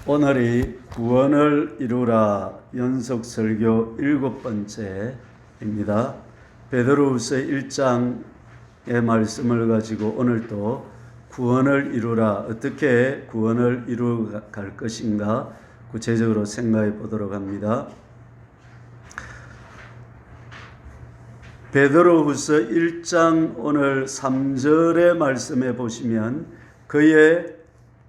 오늘이 구원을 이루라 연속 설교 7번째입니다. 베드로후서 1장의 말씀을 가지고 오늘도 구원을 이루라, 어떻게 구원을 이루어갈 것인가 구체적으로 생각해 보도록 합니다. 베드로후서 1장 오늘 3절의 말씀에 보시면 그의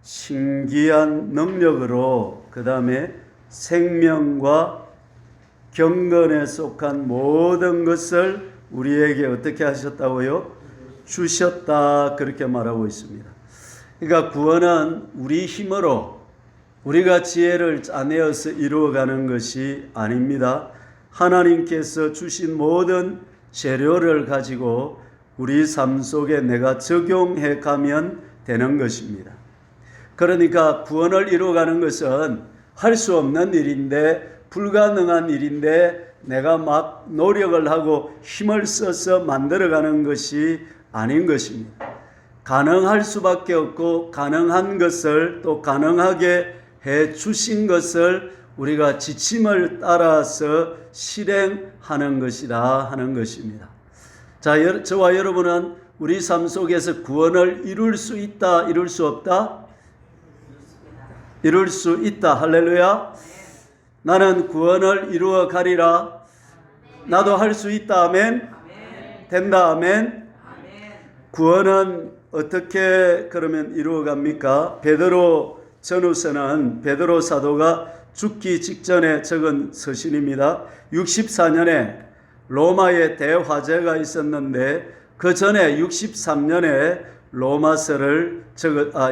신기한 능력으로 그 다음에 생명과 경건에 속한 모든 것을 우리에게 어떻게 하셨다고요? 주셨다, 그렇게 말하고 있습니다. 그러니까 구원은 우리 힘으로 우리가 지혜를 짜내어서 이루어가는 것이 아닙니다. 하나님께서 주신 모든 재료를 가지고 우리 삶 속에 내가 적용해 가면 되는 것입니다. 그러니까 구원을 이루어가는 것은 할 수 없는 일인데, 불가능한 일인데 내가 막 노력을 하고 힘을 써서 만들어가는 것이 아닌 것입니다. 가능할 수밖에 없고 가능한 것을 또 가능하게 해 주신 것을 우리가 지침을 따라서 실행하는 것이다 하는 것입니다. 자, 저와 여러분은 우리 삶 속에서 구원을 이룰 수 있다, 이룰 수 없다? 이룰 수 있다. 할렐루야. 나는 구원을 이루어 가리라. 나도 할 수 있다. 아멘. 된다. 아멘. 구원은 어떻게 그러면 이루어 갑니까? 베드로 전후서는 베드로 사도가 죽기 직전에 적은 서신입니다. 64년에 로마에 대화재가 있었는데 그 전에 63년에 로마서를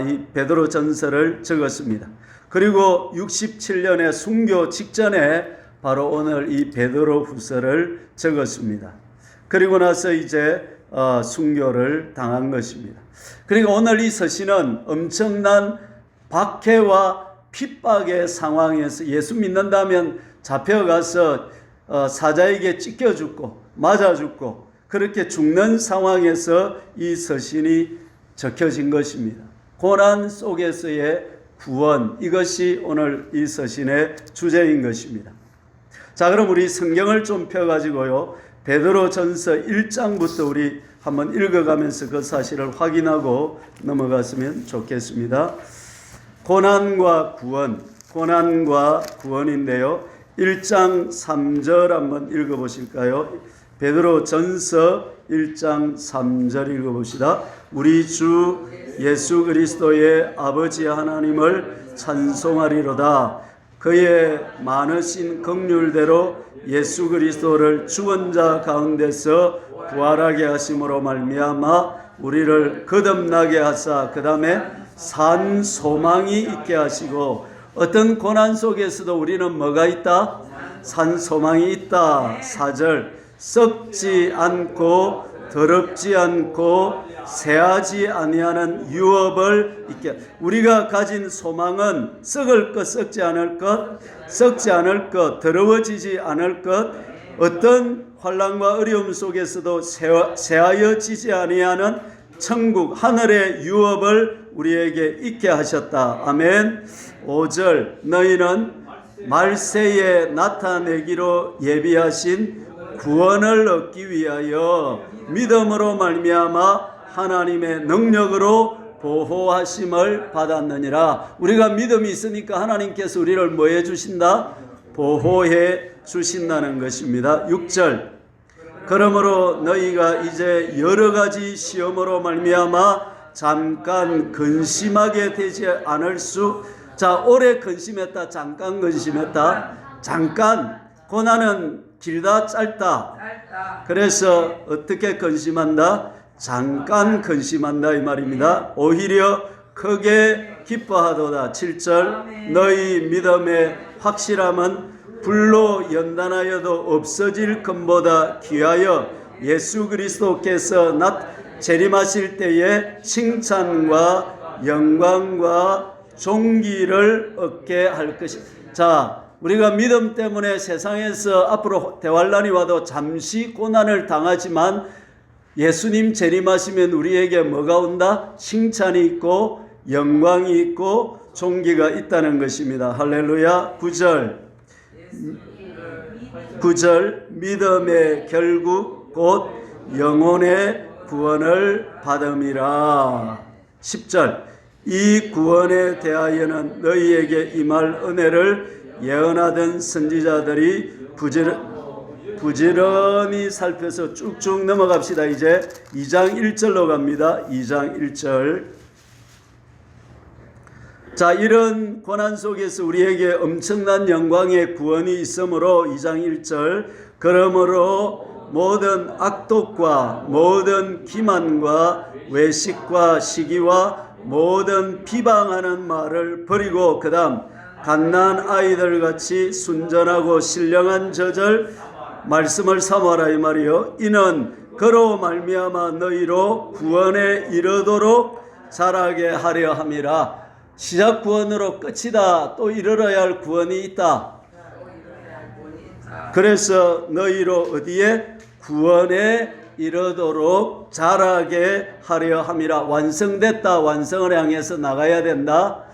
이 베드로 전서를 적었습니다. 그리고 67년에 순교 직전에 바로 오늘 이 베드로 후서를 적었습니다. 그리고 나서 이제 순교를 당한 것입니다. 그리고 오늘 이 서신은 엄청난 박해와 핍박의 상황에서 예수 믿는다면 잡혀가서 사자에게 찢겨 죽고 맞아 죽고 그렇게 죽는 상황에서 이 서신이 적혀진 것입니다. 고난 속에서의 구원, 이것이 오늘 이 서신의 주제인 것입니다. 자, 그럼 우리 성경을 좀 펴가지고요, 베드로 전서 1장부터 우리 한번 읽어가면서 그 사실을 확인하고 넘어갔으면 좋겠습니다. 고난과 구원, 고난과 구원인데요. 1장 3절 한번 읽어보실까요? 베드로 전서 1장 3절 읽어봅시다. 우리 주 예수 그리스도의 아버지 하나님을 찬송하리로다. 그의 많으신 긍휼대로 예수 그리스도를 죽은 자 가운데서 부활하게 하심으로 말미암아 우리를 거듭나게 하사 그 다음에 산 소망이 있게 하시고, 어떤 고난 속에서도 우리는 뭐가 있다? 산 소망이 있다. 4절 썩지 않고 더럽지 않고 새하지 아니하는 유업을 있게. 우리가 가진 소망은 썩을 것, 썩지 않을 것, 썩지 않을 것, 더러워지지 않을 것, 어떤 환난과 어려움 속에서도 새하여지지 아니하는 천국, 하늘의 유업을 우리에게 있게 하셨다. 아멘. 5절 너희는 말세에 나타내기로 예비하신 구원을 얻기 위하여 믿음으로 말미암아 하나님의 능력으로 보호하심을 받았느니라. 우리가 믿음이 있으니까 하나님께서 우리를 뭐 해 주신다? 보호해 주신다는 것입니다. 6절 그러므로 너희가 이제 여러 가지 시험으로 말미암아 잠깐 근심하게 되지 않을 수. 자, 오래 근심했다, 잠깐 근심했다. 잠깐. 고난은 길다, 짧다. 그래서 어떻게 근심한다? 잠깐 근심한다 이 말입니다. 오히려 크게 기뻐하도다. 7절 너희 믿음의 확실함은 불로 연단하여도 없어질 것보다 귀하여 예수 그리스도께서 재림하실 때에 칭찬과 영광과 존귀를 얻게 할 것이다. 자, 우리가 믿음 때문에 세상에서 앞으로 대환란이 와도 잠시 고난을 당하지만 예수님 재림하시면 우리에게 뭐가 온다? 칭찬이 있고 영광이 있고 종기가 있다는 것입니다. 할렐루야. 9절 믿음의 결국 곧 영혼의 구원을 받음이라. 10절 이 구원에 대하여는 너희에게 임할 은혜를 예언하던 선지자들이 부지런히 살펴서 쭉쭉 넘어갑시다. 이제 2장 1절로 갑니다. 2장 1절. 자, 이런 고난 속에서 우리에게 엄청난 영광의 구원이 있으므로 2장 1절 그러므로 모든 악독과 모든 기만과 외식과 시기와 모든 비방하는 말을 버리고 그 다음 갓난 아이들같이 순전하고 신령한 저절 말씀을 삼아라 이 말이요. 이는 그로 말미암아 너희로 구원에 이르도록 자라게 하려 함이라. 시작 구원으로 끝이다. 또 이르러야 할 구원이 있다. 그래서 너희로 어디에 구원에 이르도록 자라게 하려 함이라. 완성됐다. 완성을 향해서 나가야 된다.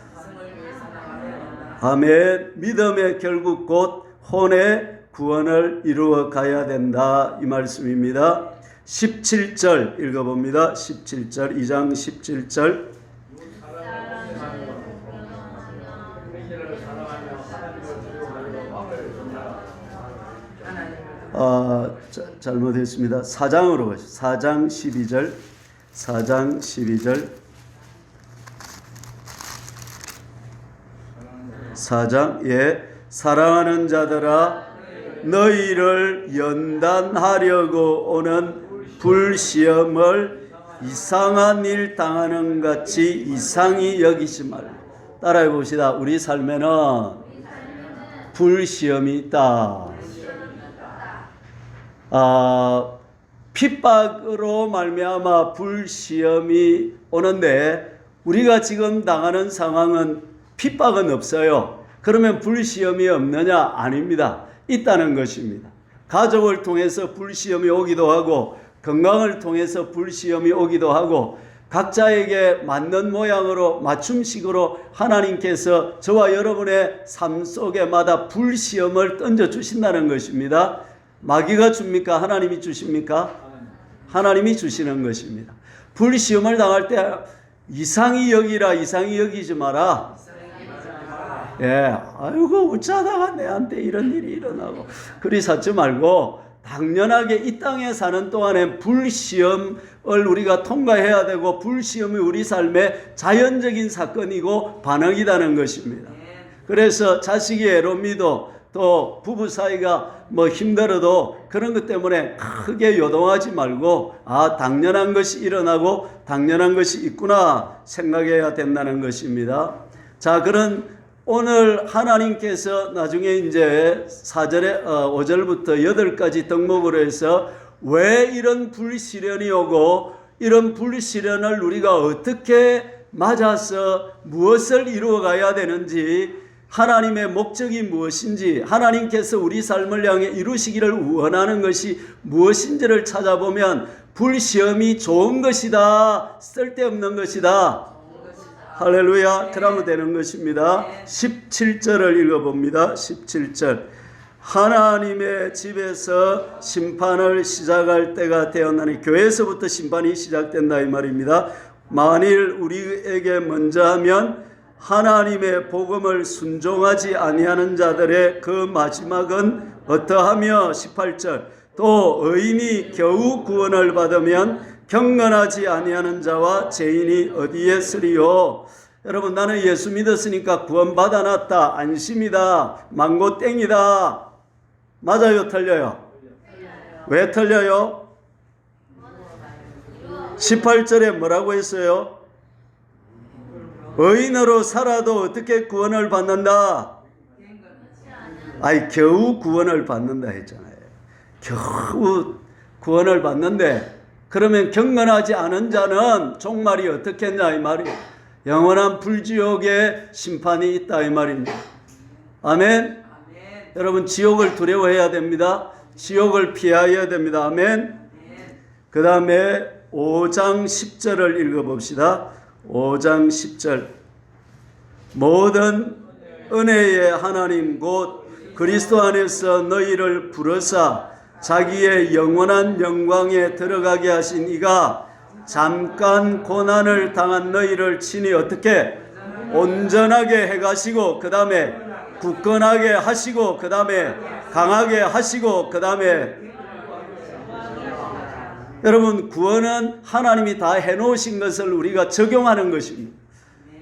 아멘. 믿음의 결국 곧 혼의 구원을 이루어 가야 된다. 이 말씀입니다. 17절 읽어봅니다. 17절 2장 17절 잘못했습니다. 4장으로 가시죠. 4장 12절 4장 12절 4장 예 사랑하는 자들아 너희를 연단하려고 오는 불시험을 이상한 일 당하는 같이 이상히 여기지 말고. 따라해 봅시다. 우리 삶에는 불시험이 있다. 핍박으로 말미암아 불시험이 오는데 우리가 지금 당하는 상황은 핍박은 없어요. 그러면 불시험이 없느냐? 아닙니다. 있다는 것입니다. 가족을 통해서 불시험이 오기도 하고 건강을 통해서 불시험이 오기도 하고 각자에게 맞는 모양으로 맞춤식으로 하나님께서 저와 여러분의 삶 속에마다 불시험을 던져주신다는 것입니다. 마귀가 줍니까? 하나님이 주십니까? 하나님이 주시는 것입니다. 불시험을 당할 때 이상히 여기라. 이상히 여기지 마라. 예, 아이고 어쩌다가 내한테 이런 일이 일어나고 그리 사지 말고 당연하게 이 땅에 사는 동안에 불시험을 우리가 통과해야 되고 불시험이 우리 삶의 자연적인 사건이고 반응이라는 것입니다. 그래서 자식이 애로미도 또 부부 사이가 힘들어도 그런 것 때문에 크게 요동하지 말고 당연한 것이 일어나고 당연한 것이 있구나 생각해야 된다는 것입니다. 자, 그런 오늘 하나님께서 나중에 이제 4절에 5절부터 8가지 덕목으로 해서 왜 이런 불시련이 오고 이런 불시련을 우리가 어떻게 맞아서 무엇을 이루어 가야 되는지 하나님의 목적이 무엇인지 하나님께서 우리 삶을 향해 이루시기를 원하는 것이 무엇인지를 찾아보면 불시험이 좋은 것이다. 쓸데없는 것이다. 할렐루야. 그러면 되는 것입니다. 17절을 읽어봅니다. 17절 하나님의 집에서 심판을 시작할 때가 되었나니 교회에서부터 심판이 시작된다 이 말입니다. 만일 우리에게 먼저 하면 하나님의 복음을 순종하지 아니하는 자들의 그 마지막은 어떠하며 18절 또 의인이 겨우 구원을 받으면 경건하지 아니하는 자와 죄인이 어디에 쓰리요. 여러분 나는 예수 믿었으니까 구원 받아놨다. 안심이다. 망고 땡이다. 맞아요? 틀려요? 왜 틀려요? 18절에 뭐라고 했어요? 의인으로 살아도 어떻게 구원을 받는다? 겨우 구원을 받는다 했잖아요. 겨우 구원을 받는데 그러면 경건하지 않은 자는 종말이 어떻게 했냐 이 말이에요. 영원한 불지옥의 심판이 있다 이 말입니다. 아멘. 여러분 지옥을 두려워해야 됩니다. 지옥을 피해야 됩니다. 아멘. 그 다음에 5장 10절을 읽어봅시다. 5장 10절 모든 은혜의 하나님 곧 그리스도 안에서 너희를 부르사 자기의 영원한 영광에 들어가게 하신 이가 잠깐 고난을 당한 너희를 친히 어떻게 온전하게 해가시고 그 다음에 굳건하게 하시고 그 다음에 강하게 하시고 그 다음에 여러분 구원은 하나님이 다 해놓으신 것을 우리가 적용하는 것입니다.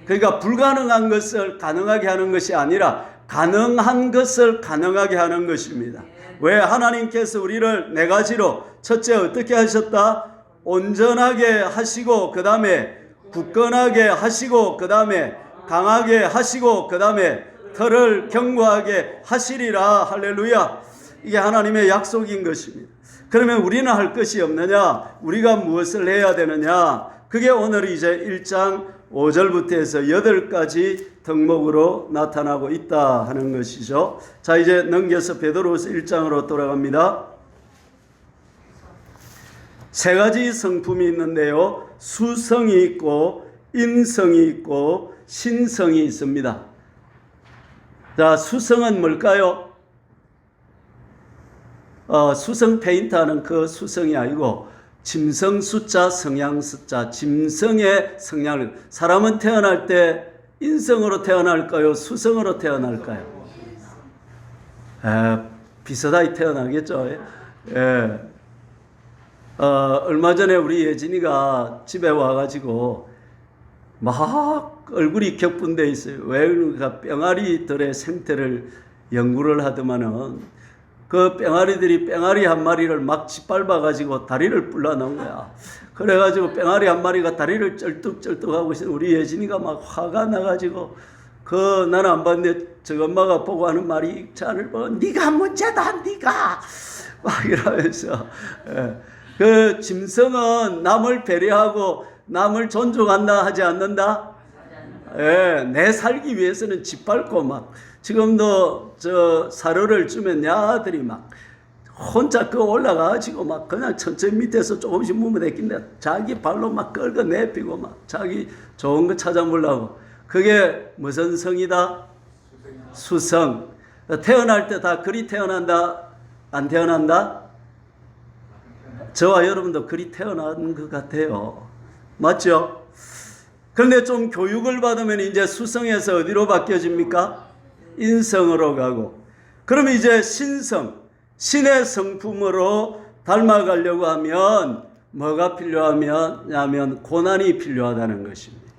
그러니까 불가능한 것을 가능하게 하는 것이 아니라 가능한 것을 가능하게 하는 것입니다. 왜? 하나님께서 우리를 네 가지로 첫째 어떻게 하셨다? 온전하게 하시고 그 다음에 굳건하게 하시고 그 다음에 강하게 하시고 그 다음에 털을 견고하게 하시리라. 할렐루야. 이게 하나님의 약속인 것입니다. 그러면 우리는 할 것이 없느냐? 우리가 무엇을 해야 되느냐? 그게 오늘 이제 1장 5절부터 해서 8가지 덕목으로 나타나고 있다 하는 것이죠. 자, 이제 넘겨서 베드로후서 1장으로 돌아갑니다. 세 가지 성품이 있는데요. 수성이 있고 인성이 있고 신성이 있습니다. 자, 수성은 뭘까요? 수성 페인트하는 그 수성이 아니고 짐승 숫자 성향 숫자 짐승의 성향을 사람은 태어날 때 인성으로 태어날까요? 수성으로 태어날까요? 비슷하게 태어나겠죠. 예. 얼마 전에 우리 예진이가 집에 와가지고 막 얼굴이 격분돼 있어요. 왜 그러니까 뿅아리들의 생태를 연구를 하더만은 그 뺑아리들이 뺑아리 한 마리를 막 짓밟아가지고 다리를 불러놓은 거야. 그래가지고 뺑아리 한 마리가 다리를 쩔뚝쩔뚝하고 있어. 우리 예진이가 막 화가 나가지고 나는 안 봤는데 저 엄마가 보고 하는 말이 자를 보고 네가 문제다 네가 막 이러면서 그 짐승은 남을 배려하고 남을 존중한다 하지 않는다. 내 살기 위해서는 짓밟고 막 지금도 저 사료를 주면 야들이 막 혼자 올라가가지고 막 그냥 천천히 밑에서 조금씩 무면 되겠는데 자기 발로 막 끌고 내피고 막 자기 좋은 거 찾아보려고. 그게 무슨 성이다? 수성. 태어날 때 다 그리 태어난다? 안 태어난다? 저와 여러분도 그리 태어난 것 같아요. 맞죠? 그런데 좀 교육을 받으면 이제 수성에서 어디로 바뀌어집니까? 인성으로 가고. 그러면 이제 신성, 신의 성품으로 닮아가려고 하면 뭐가 필요하냐면 고난이 필요하다는 것입니다.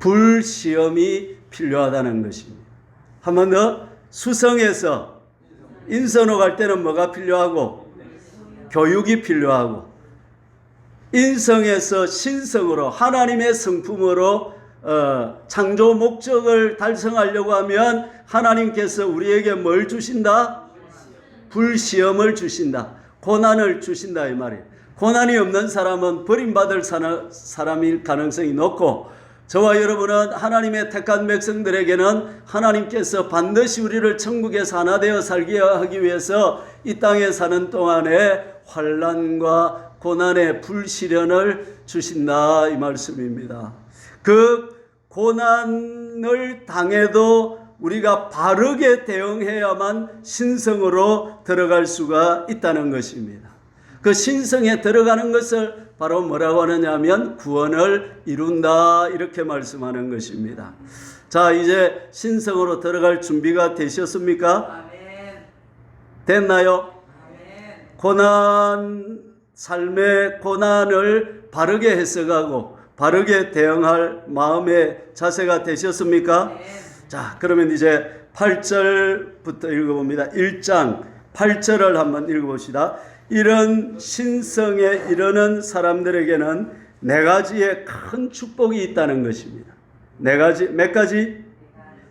불시험이 필요하다는 것입니다. 한 번 더, 수성에서 인성으로 갈 때는 뭐가 필요하고 교육이 필요하고, 인성에서 신성으로 하나님의 성품으로 창조 목적을 달성하려고 하면 하나님께서 우리에게 뭘 주신다? 불시험을 주신다. 고난을 주신다 이 말이에요. 고난이 없는 사람은 버림받을 사람일 가능성이 높고, 저와 여러분은 하나님의 택한 백성들에게는 하나님께서 반드시 우리를 천국에서 하나 되어 살게 하기 위해서 이 땅에 사는 동안에 환난과 고난의 불시련을 주신다 이 말씀입니다. 그 고난을 당해도 우리가 바르게 대응해야만 신성으로 들어갈 수가 있다는 것입니다. 그 신성에 들어가는 것을 바로 뭐라고 하느냐 하면 구원을 이룬다 이렇게 말씀하는 것입니다. 자, 이제 신성으로 들어갈 준비가 되셨습니까? 됐나요? 삶의 고난을 바르게 해석하고 바르게 대응할 마음의 자세가 되셨습니까? 자, 그러면 이제 8절부터 읽어봅니다. 1장 8절을 한번 읽어봅시다. 이런 신성에 이르는 사람들에게는 네 가지의 큰 축복이 있다는 것입니다. 네 가지, 몇 가지?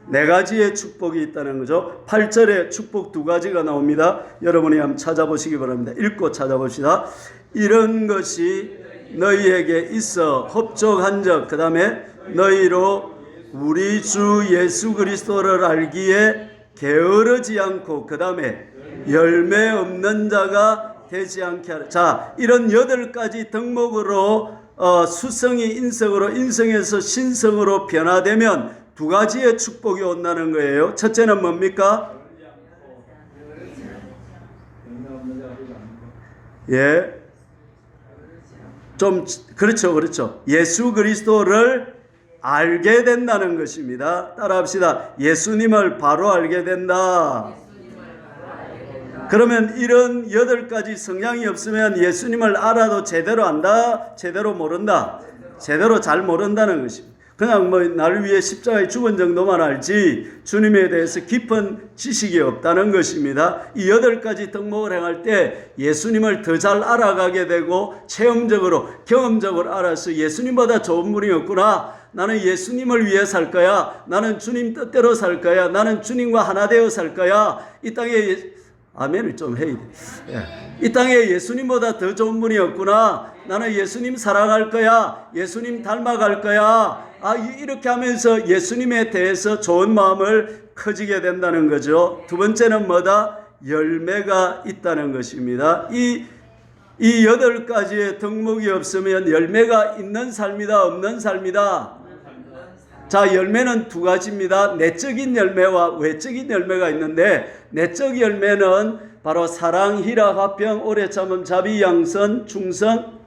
네 가지의 축복이 있다는 거죠. 8절에 축복 두 가지가 나옵니다. 여러분이 한번 찾아보시기 바랍니다. 읽고 찾아봅시다. 이런 것이 너희에게 있어 흡족한 적, 그 다음에 너희로 우리 주 예수 그리스도를 알기에 게으르지 않고, 그 다음에 열매 없는 자가 되지 않게 하라. 자, 이런 8가지 덕목으로 수성이 인성으로, 인성에서 신성으로 변화되면 두 가지의 축복이 온다는 거예요. 첫째는 뭡니까? 예. 그렇죠. 예수 그리스도를 알게 된다는 것입니다. 따라합시다. 예수님을 바로 알게 된다. 그러면 이런 8가지 성향이 없으면 예수님을 알아도 제대로 안다, 제대로 모른다, 제대로 잘 모른다는 것입니다. 그냥 나를 위해 십자가에 죽은 정도만 알지 주님에 대해서 깊은 지식이 없다는 것입니다. 이 8가지 덕목을 행할 때 예수님을 더 잘 알아가게 되고 체험적으로, 경험적으로 알아서 예수님보다 좋은 분이 없구나. 나는 예수님을 위해 살 거야. 나는 주님 뜻대로 살 거야. 나는 주님과 하나 되어 살 거야. 이 땅에 아멘을 좀 해야 돼. 이 땅에 예수님보다 더 좋은 분이 없구나. 나는 예수님 사랑할 거야. 예수님 닮아갈 거야. 이렇게 하면서 예수님에 대해서 좋은 마음을 커지게 된다는 거죠. 두 번째는 뭐다? 열매가 있다는 것입니다. 이 8가지의 덕목이 없으면 열매가 있는 삶이다, 없는 삶이다. 자, 열매는 두 가지입니다. 내적인 열매와 외적인 열매가 있는데, 내적 열매는 바로 사랑, 희락, 화평, 오래 참음, 자비, 양선, 충성,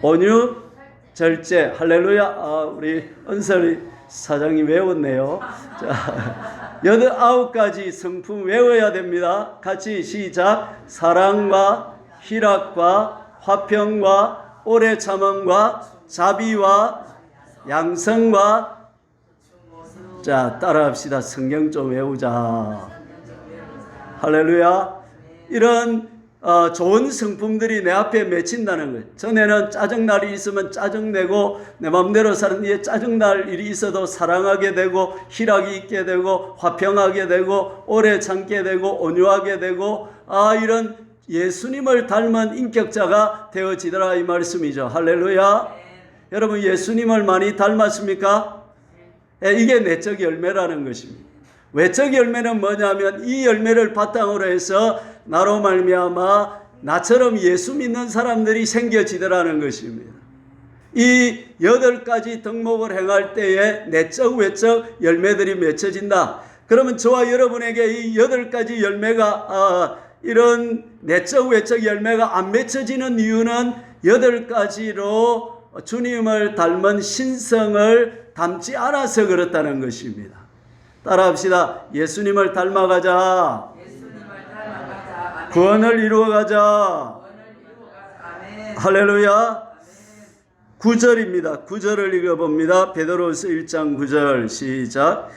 온유, 절제. 할렐루야. 우리 은설이 사장이 외웠네요. 자, 9가지 성품 외워야 됩니다. 같이 시작. 사랑과 희락과 화평과 오래 참음과 자비와 양성과, 자, 따라합시다. 성경 좀 외우자. 할렐루야. 이런 좋은 성품들이 내 앞에 맺힌다는 거예요. 전에는 짜증날이 있으면 짜증내고 내 마음대로 사는 뒤에 짜증날 일이 있어도 사랑하게 되고 희락이 있게 되고 화평하게 되고 오래 참게 되고 온유하게 되고, 이런 예수님을 닮은 인격자가 되어지더라, 이 말씀이죠. 할렐루야. 여러분, 예수님을 많이 닮았습니까? 이게 내적 열매라는 것입니다. 외적 열매는 뭐냐면 이 열매를 바탕으로 해서 나로 말미암아 나처럼 예수 믿는 사람들이 생겨지더라는 것입니다. 이 8가지 덕목을 행할 때에 내적 외적 열매들이 맺혀진다. 그러면 저와 여러분에게 이 8가지 열매가 이런 내적 외적 열매가 안 맺혀지는 이유는 8가지로 주님을 닮은 신성을 담지 않아서 그렇다는 것입니다. 따라합시다. 예수님을 닮아가자. 구원을 이루어가자. 할렐루야. 9절입니다. 9절을 읽어봅니다. 베드로후서 1장 9절 시작.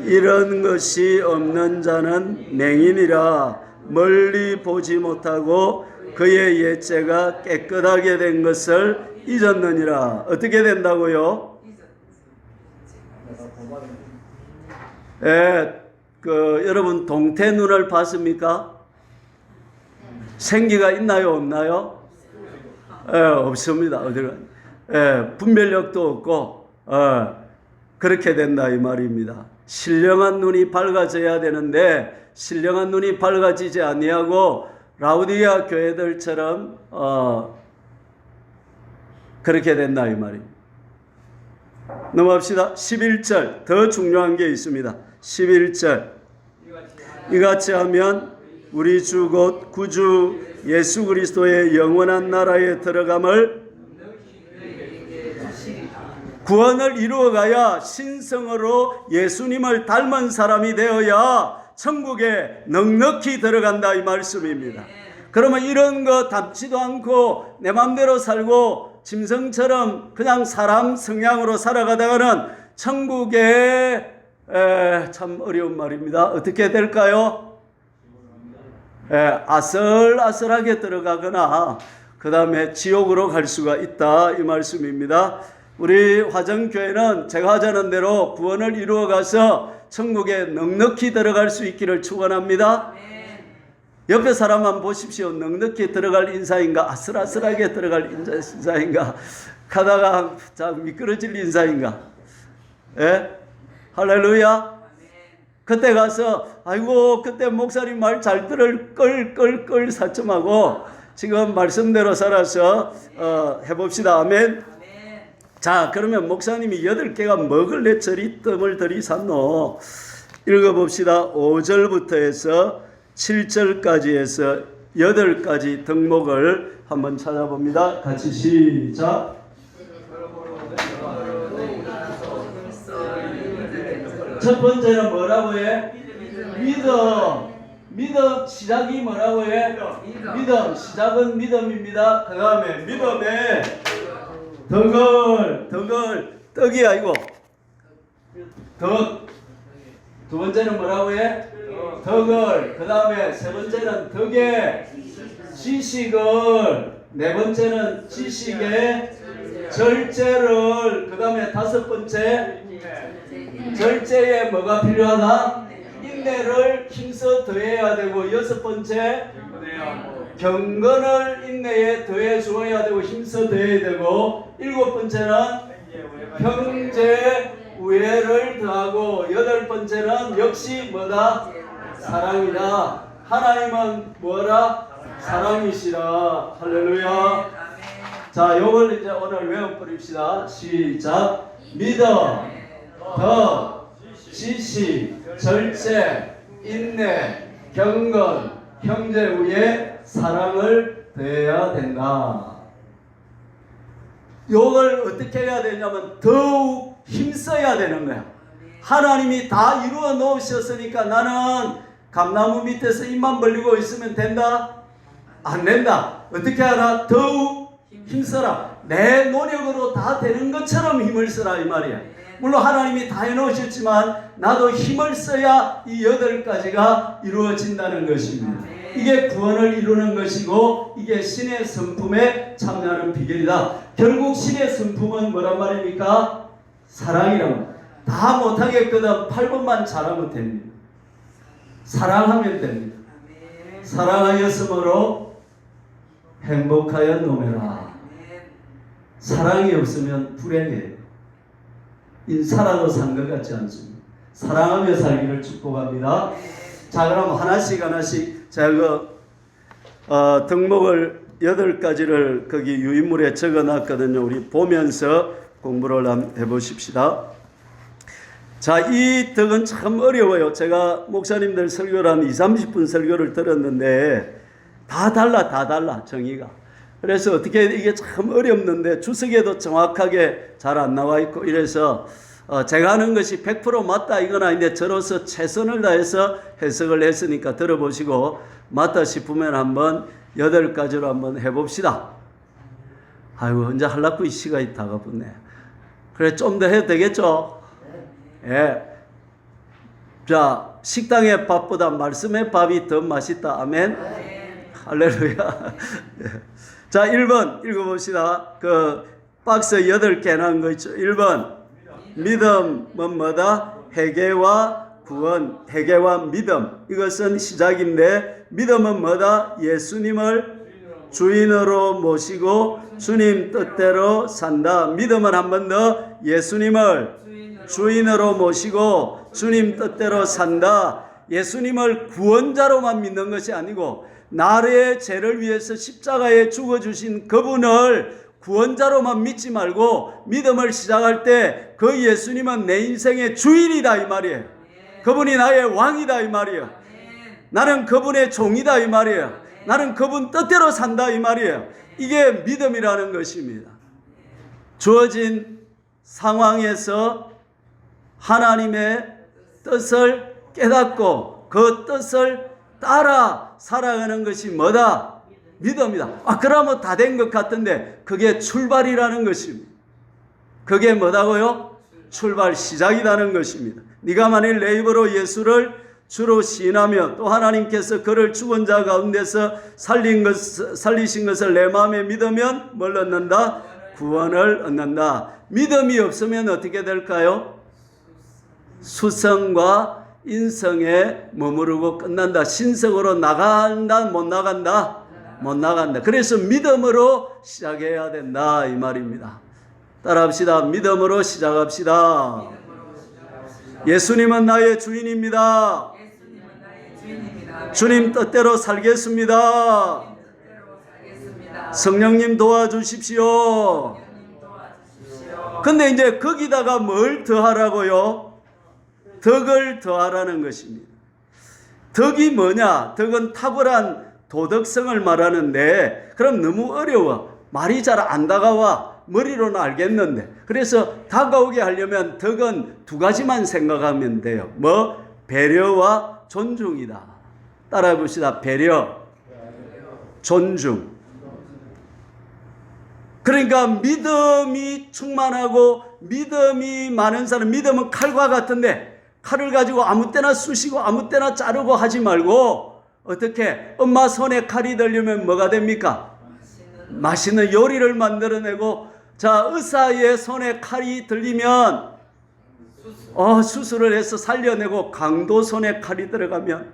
이런 것이 없는 자는 맹인이라 멀리 보지 못하고 그의 옛죄가 깨끗하게 된 것을 잊었느니라. 어떻게 된다고요? 여러분 동태 눈을 봤습니까? 생기가 있나요, 없나요? 없습니다. 분별력도 없고 그렇게 된다, 이 말입니다. 신령한 눈이 밝아져야 되는데 신령한 눈이 밝아지지 아니하고 라우디아 교회들처럼 그렇게 된다, 이 말입니다. 넘어갑시다. 11절 더 중요한 게 있습니다. 11절 이같이 하면 우리 주 곧 구주 예수 그리스도의 영원한 나라에 들어감을, 구원을 이루어가야 신성으로 예수님을 닮은 사람이 되어야 천국에 넉넉히 들어간다, 이 말씀입니다. 그러면 이런 거 담지도 않고 내 마음대로 살고 짐승처럼 그냥 사람 성향으로 살아가다가는 천국에 참 어려운 말입니다. 어떻게 될까요? 아슬아슬하게 들어가거나 그 다음에 지옥으로 갈 수가 있다, 이 말씀입니다. 우리 화정교회는 제가 하자는 대로 구원을 이루어가서 천국에 넉넉히 들어갈 수 있기를 축원합니다. 옆에 사람 한번 보십시오. 넉넉히 들어갈 인사인가, 아슬아슬하게 들어갈 인사인가, 가다가 미끄러질 인사인가. 할렐루야. 그때 가서 아이고 그때 목사님 말 잘 들을 껄껄껄 사첨하고 지금 말씀대로 살아서 해봅시다. 아멘. 자, 그러면 목사님이 8개가 먹을래 저리 뜸을 들이샀노. 읽어봅시다. 5절부터 해서 7절까지 해서 8가지 덕목을 한번 찾아봅니다. 같이 시작. 첫 번째는 뭐라고 해? 믿음 시작이 뭐라고 해? 믿음 시작은 믿음입니다. 그 다음에 믿음에 덕이 아니고 덕. 두 번째는 뭐라고 해? 덕을. 그 다음에 세 번째는 덕의 지식을. 네 번째는 지식의 절제를. 그 다음에 다섯 번째 절제에 뭐가 필요하다? 인내를 힘써 더해야 되고, 여섯 번째 경건을 인내에 더해 주어야 되고 힘써 더해야 되고, 일곱 번째는 형제 우애를 더하고, 여덟 번째는 역시 뭐다? 사랑이다. 하나님은 뭐라? 사랑이시라. 할렐루야. 자, 요걸 이제 오늘 외워버립시다. 시작. 믿음, 덕, 지식, 절제, 인내, 경건, 형제 우애, 사랑을 더해야 된다. 요걸 어떻게 해야 되냐면 더욱 힘써야 되는 거야. 하나님이 다 이루어 놓으셨으니까 나는 감나무 밑에서 입만 벌리고 있으면 된다? 안 된다. 어떻게 하라? 더욱 힘써라. 내 노력으로 다 되는 것처럼 힘을 써라 이 말이야. 물론 하나님이 다 해놓으셨지만 나도 힘을 써야 이 8가지가 이루어진다는 것입니다. 이게 구원을 이루는 것이고, 이게 신의 성품에 참여하는 비결이다. 결국 신의 성품은 뭐란 말입니까? 사랑이라고. 다 못하겠거든 8번만 잘하면 됩니다. 사랑하면 됩니다. 사랑하였으므로 행복하여 노매라. 사랑이 없으면 불행해요. 살아도 산 것 같지 않습니다. 사랑하며 살기를 축복합니다. 자, 그럼 하나씩 제가 덕목을 8가지를 거기 유인물에 적어놨거든요. 우리 보면서 공부를 한번 해보십시다. 자, 이 덕은 참 어려워요. 제가 목사님들 설교를 한 20-30분 설교를 들었는데 다 달라 정의가. 그래서 어떻게 이게 참 어렵는데 주석에도 정확하게 잘 안 나와 있고 이래서 제가 하는 것이 100% 맞다 이건 아닌데 저로서 최선을 다해서 해석을 했으니까 들어보시고 맞다 싶으면 한번 8가지로 한번 해봅시다. 아이고 혼자 할라고 이 시간이 다가붙네. 그래 좀 더 해도 되겠죠? 예. 자, 식당의 밥보다 말씀의 밥이 더 맛있다. 아멘. 할렐루야. 자, 1번 읽어봅시다. 그 박스 8개 나온 거 있죠. 1번 믿음은 뭐다? 회개와 구원, 회개와 믿음. 이것은 시작인데 주님은 뭐다? 예수님을 주인으로 모시고 주님 뜻대로 산다. 믿음은 한 번 더 예수님을 주인으로 모시고 주님 뜻대로 산다. 예수님을 구원자로만 믿는 것이 아니고 나의 죄를 위해서 십자가에 죽어주신 그분을 구원자로만 믿지 말고 믿음을 시작할 때 그 예수님은 내 인생의 주인이다 이 말이에요. 그분이 나의 왕이다 이 말이에요. 나는 그분의 종이다 이 말이에요. 나는 그분 뜻대로 산다 이 말이에요. 이게 믿음이라는 것입니다. 주어진 상황에서 하나님의 뜻을 깨닫고 그 뜻을 따라 살아가는 것이 뭐다? 믿음이다. 그러면 다 된 것 같은데 그게 출발이라는 것입니다. 그게 뭐다고요? 출발 시작이라는 것입니다. 네가 만일 내 입으로 예수를 주로 시인하며 또 하나님께서 그를 죽은 자 가운데서 살리신 것을 내 마음에 믿으면 뭘 얻는다? 구원을 얻는다. 믿음이 없으면 어떻게 될까요? 수성과 인성에 머무르고 끝난다. 신성으로 나간다? 못 나간다? 못 나간다. 그래서 믿음으로 시작해야 된다 이 말입니다. 따라합시다. 믿음으로 시작합시다. 예수님은 나의 주인입니다. 주님 뜻대로 살겠습니다. 성령님 도와주십시오. 근데 이제 거기다가 뭘 더하라고요? 덕을 더하라는 것입니다. 덕이 뭐냐? 덕은 탁월한 도덕성을 말하는데, 그럼 너무 어려워. 말이 잘 안 다가와. 머리로는 알겠는데. 그래서 다가오게 하려면 덕은 두 가지만 생각하면 돼요. 뭐? 배려와 존중이다. 따라해 봅시다. 배려, 존중. 그러니까 믿음이 충만하고 믿음이 많은 사람, 믿음은 칼과 같은데 칼을 가지고 아무 때나 쑤시고 아무 때나 자르고 하지 말고, 어떻게 엄마 손에 칼이 들려면 뭐가 됩니까? 맛있는 요리를 만들어내고, 자, 의사의 손에 칼이 들리면 수술을 해서 살려내고, 강도 손에 칼이 들어가면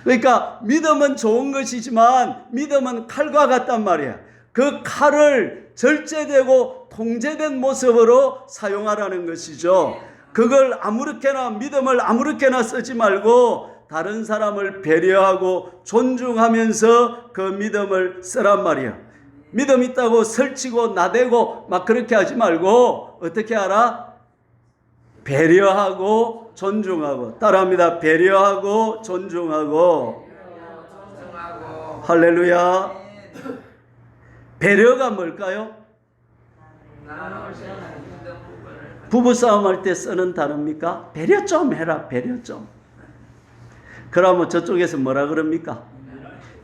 그러니까 믿음은 좋은 것이지만 믿음은 칼과 같단 말이야. 그 칼을 절제되고 통제된 모습으로 사용하라는 것이죠. 그걸 아무렇게나, 믿음을 아무렇게나 쓰지 말고 다른 사람을 배려하고 존중하면서 그 믿음을 쓰란 말이야. 믿음 있다고 설치고 나대고 막 그렇게 하지 말고 어떻게 하라? 배려하고 존중하고. 따라합니다. 배려하고 존중하고. 할렐루야. 배려가 뭘까요? 부부싸움 할 때 쓰는 단어입니까? 배려 좀 해라. 배려 좀. 그러면 저쪽에서 뭐라 그럽니까?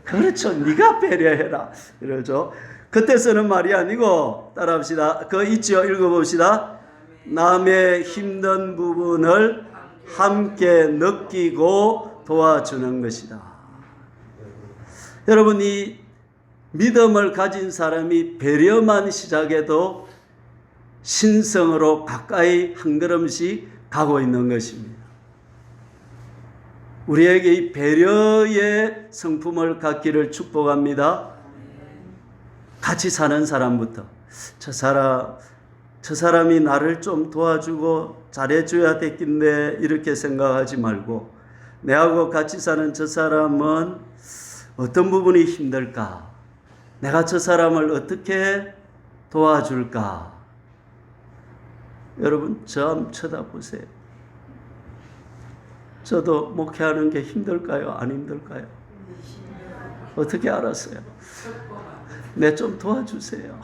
그렇죠. 네가 배려해라. 그러죠. 그때 쓰는 말이 아니고, 따라합시다. 그거 있죠? 읽어봅시다. 남의 힘든 부분을 함께 느끼고 도와주는 것이다. 여러분, 이 믿음을 가진 사람이 배려만 시작해도 신성으로 가까이 한 걸음씩 가고 있는 것입니다. 우리에게 이 배려의 성품을 갖기를 축복합니다. 같이 사는 사람부터 저 사람이 나를 좀 도와주고 잘해줘야 되겠네 이렇게 생각하지 말고, 내하고 같이 사는 저 사람은 어떤 부분이 힘들까? 내가 저 사람을 어떻게 도와줄까? 여러분, 저 한번 쳐다보세요. 저도 목회하는 게 힘들까요? 안 힘들까요? 어떻게 알았어요? 네, 좀 도와주세요.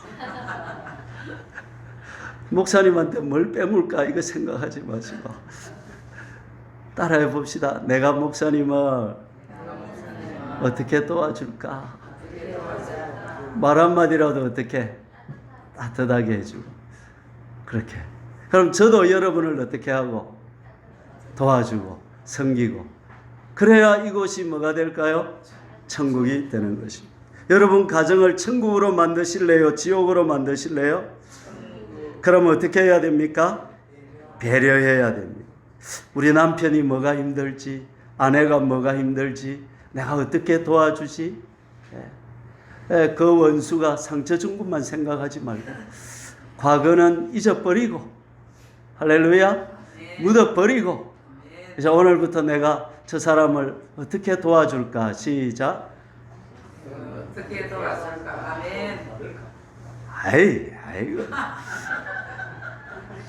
목사님한테 뭘 빼물까 이거 생각하지 마시고 따라해 봅시다. 내가 목사님을 어떻게 도와줄까? 말 한마디라도 어떻게 따뜻하게 해주고, 그렇게. 그럼 저도 여러분을 어떻게 하고 도와주고 섬기고, 그래야 이곳이 뭐가 될까요? 천국이 되는 것입니다. 여러분 가정을 천국으로 만드실래요? 지옥으로 만드실래요? 그럼 어떻게 해야 됩니까? 배려해야 됩니다. 우리 남편이 뭐가 힘들지, 아내가 뭐가 힘들지, 내가 어떻게 도와주지? 그 원수가 상처 준 것만 생각하지 말고 과거는 잊어버리고, 할렐루야, 묻어버리고, 그래서 오늘부터 내가 저 사람을 어떻게 도와줄까? 시작. 어떻게 도와줄까? 아멘. 아이고.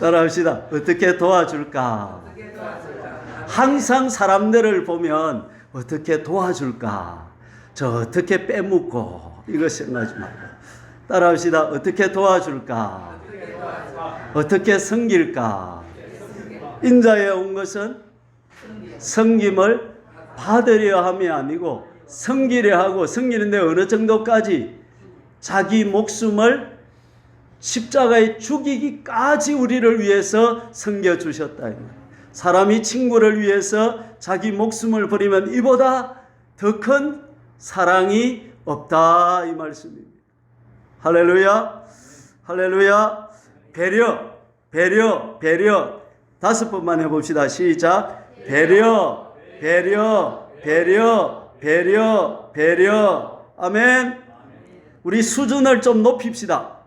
따라합시다. 어떻게 도와줄까? 어떻게 도와줄까? 항상 사람들을 보면 어떻게 도와줄까? 저 어떻게 빼묻고 이거 생각하지 말고 따라합시다. 어떻게 도와줄까? 어떻게 섬길까? 인자에 온 것은 섬김을 받으려 함이 아니고 섬기려 하고, 섬기는데 어느 정도까지? 자기 목숨을 십자가에 죽이기까지 우리를 위해서 섬겨주셨다. 사람이 친구를 위해서 자기 목숨을 버리면 이보다 더 큰 사랑이 없다 이 말씀입니다. 할렐루야, 할렐루야. 배려 5번만 해봅시다. 시작. 배려. 아멘. 우리 수준을 좀 높입시다.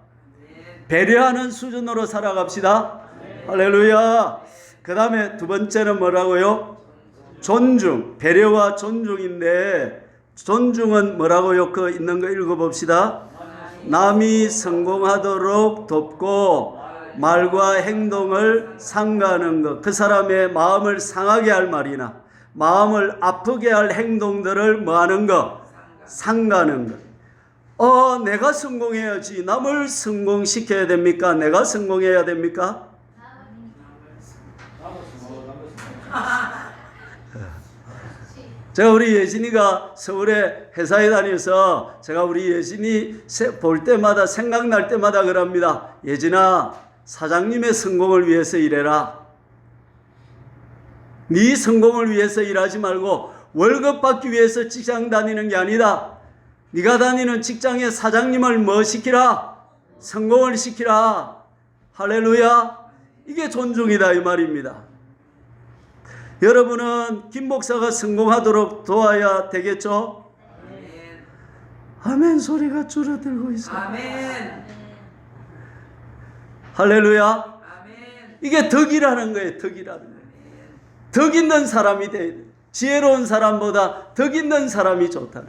배려하는 수준으로 살아갑시다. 할렐루야. 그 다음에 두 번째는 뭐라고요? 존중. 배려와 존중인데, 존중은 뭐라고요? 그 있는 거 읽어봅시다. 남이 성공하도록 돕고 말과 행동을 상가하는 것. 그 사람의 마음을 상하게 할 말이나 마음을 아프게 할 행동들을 뭐하는 것? 상가하는 것. 내가 성공해야지. 남을 성공시켜야 됩니까? 내가 성공해야 됩니까? 제가 우리 예진이가 서울에 회사에 다녀서 제가 우리 예진이 볼 때마다 생각날 때마다 그럽니다. 예진아, 사장님의 성공을 위해서 일해라. 네 성공을 위해서 일하지 말고 월급 받기 위해서 직장 다니는 게 아니다. 네가 다니는 직장의 사장님을 뭐 시키라? 성공을 시키라. 할렐루야. 이게 존중이다 이 말입니다. 여러분은 김 목사가 성공하도록 도와야 되겠죠? 아멘 소리가 줄어들고 있어요. 아멘. 할렐루야. 아멘. 이게 덕이라는 거예요. 덕이라는 거예요. 덕 있는 사람이 돼야 돼. 지혜로운 사람보다 덕 있는 사람이 좋다는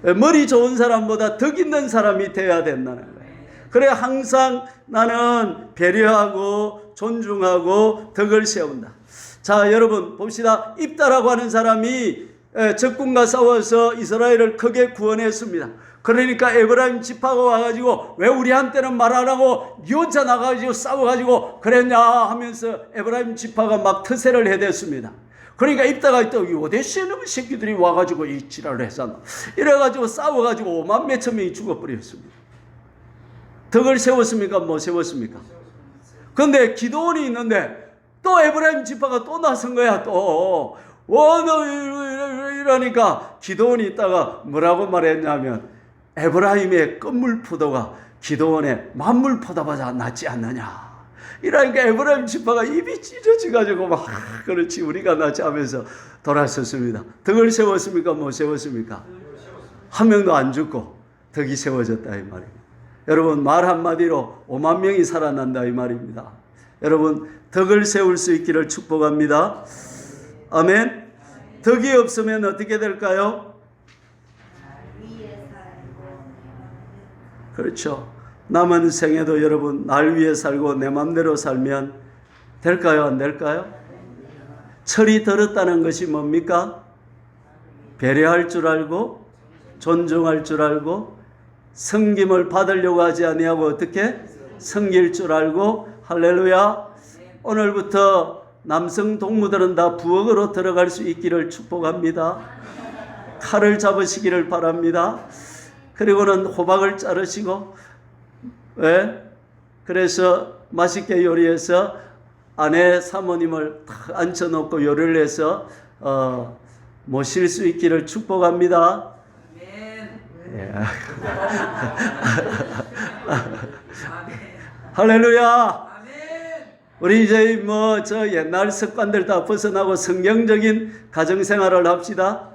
거예요. 머리 좋은 사람보다 덕 있는 사람이 돼야 된다는 거예요. 그래 항상 나는 배려하고 존중하고 덕을 세운다. 자, 여러분 봅시다. 입다라고 하는 사람이 적군과 싸워서 이스라엘을 크게 구원했습니다. 그러니까 에브라임 지파가 와가지고 왜 우리한테는 말 안 하고 니 혼자 나가가지고 싸워가지고 그랬냐 하면서 에브라임 지파가 막 터세를 해댔습니다. 그러니까 입다가 또 요대시에 놈의 새끼들이 와가지고 이 지랄을 했잖아. 이래가지고 싸워가지고 5만 몇천 명이 죽어버렸습니다. 덕을 세웠습니까? 못 세웠습니까? 그런데 기도원이 있는데 또 에브라임 지파가 또 나선 거야. 또 이러니까 기도원이 있다가 뭐라고 말했냐면 에브라임의 끝물포도가 기도원의 만물포도보다 낫지 않느냐. 이러니까 에브라임 지파가 입이 찢어져가지고 막 그렇지 우리가 낫지 하면서 돌아섰습니다. 덕을 세웠습니까? 못 세웠습니까? 한 명도 안 죽고 덕이 세워졌다 이 말입니다. 여러분 말 한마디로 5만 명이 살아난다 이 말입니다. 여러분 덕을 세울 수 있기를 축복합니다. 아멘. 덕이 없으면 어떻게 될까요? 그렇죠. 남은 생에도 여러분 날 위해 살고 내 맘대로 살면 될까요? 안 될까요? 철이 들었다는 것이 뭡니까? 배려할 줄 알고 존중할 줄 알고 섬김을 받으려고 하지 아니하고 어떻게? 섬길 줄 알고. 할렐루야. 오늘부터 남성 동무들은 다 부엌으로 들어갈 수 있기를 축복합니다. 칼을 잡으시기를 바랍니다. 그리고는 호박을 자르시고, 그래서 맛있게 요리해서 아내 사모님을 탁 앉혀놓고 요리를 해서 모실 수 있기를 축복합니다. 아멘. 할렐루야. 아멘. 우리 이제 저 옛날 습관들 다 벗어나고 성경적인 가정생활을 합시다.